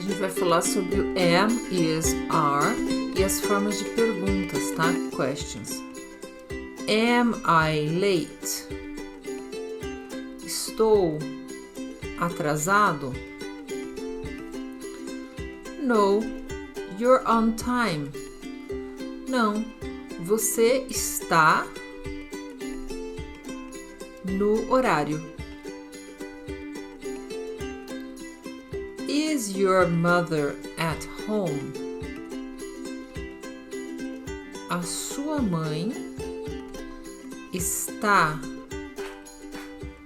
gente vai falar sobre o am, is, are e as formas de perguntas, tá? Questions. Am I late? Estou atrasado? No, you're on time. Não, você está no horário. Is your mother at home? A sua mãe está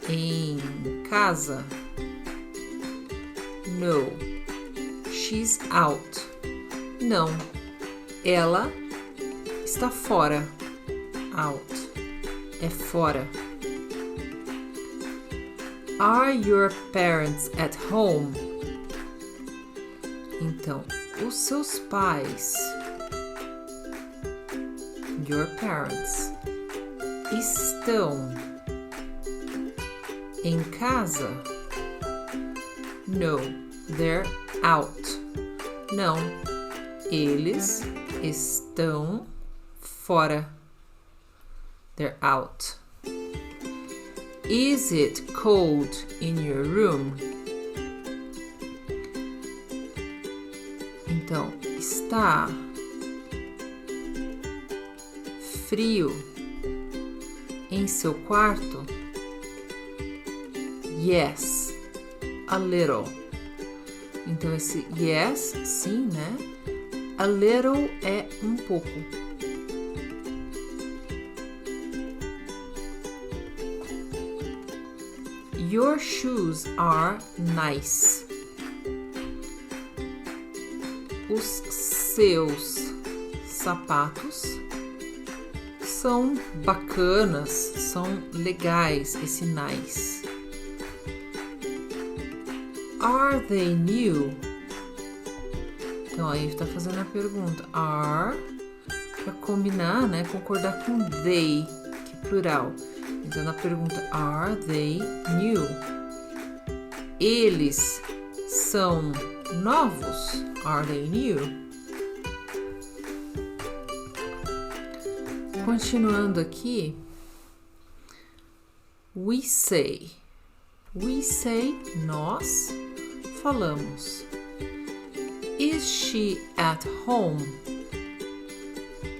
em casa? No, she's out. Não, ela está fora. Out é fora. Are your parents at home? Então, os seus pais, your parents, estão em casa? No, they're out. Não, eles estão fora. They're out. Is it cold in your room? Então, está frio em seu quarto? Yes, a little. Então, esse yes, sim, né? A little é um pouco. Your shoes are nice. Os seus sapatos são bacanas, são legais, esse nice. Are they new? Então aí está fazendo a pergunta. Are, para combinar, né? Concordar com they, que é plural. Então na pergunta, are they new? Eles são novos? Are they new? Continuando aqui, we say. We say, nós falamos. Is she at home?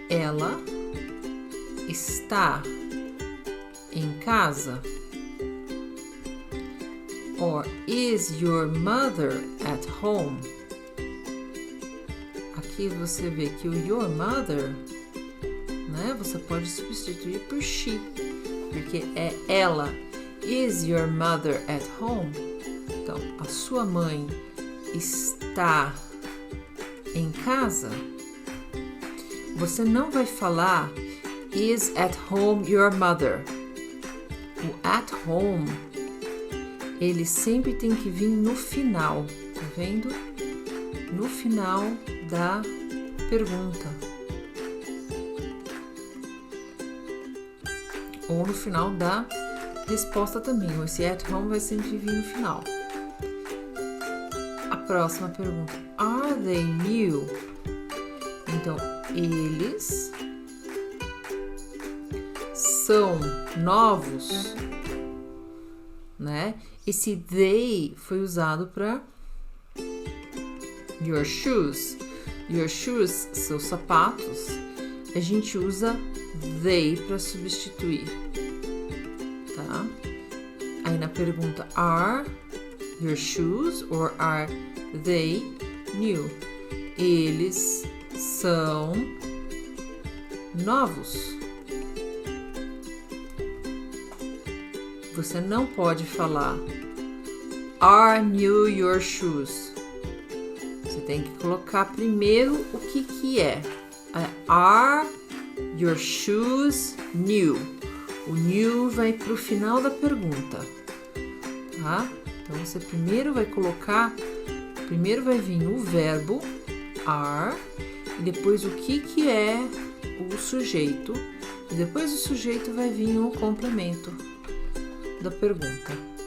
Ela está em casa? Or is your mother at home? Aqui você vê que o your mother, né, você pode substituir por she, porque é ela. Is your mother at home? Então, a sua mãe está em casa? Você não vai falar is at home your mother. O at home, ele sempre tem que vir no final, tá vendo? No final da pergunta. Ou no final da resposta também. Esse at home vai sempre vir no final. A próxima pergunta. Are they new? Então, eles são novos, né? Esse they foi usado para your shoes. Your shoes, seus sapatos. A gente usa they para substituir, tá? Aí na pergunta, are your shoes or are they new? Eles são novos. Você não pode falar are new your shoes. Você tem que colocar primeiro o que é. Are your shoes new? O new vai para o final da pergunta, tá? Então você primeiro vai colocar, primeiro vai vir o verbo are e depois o que é o sujeito e depois do sujeito vai vir o complemento da pergunta.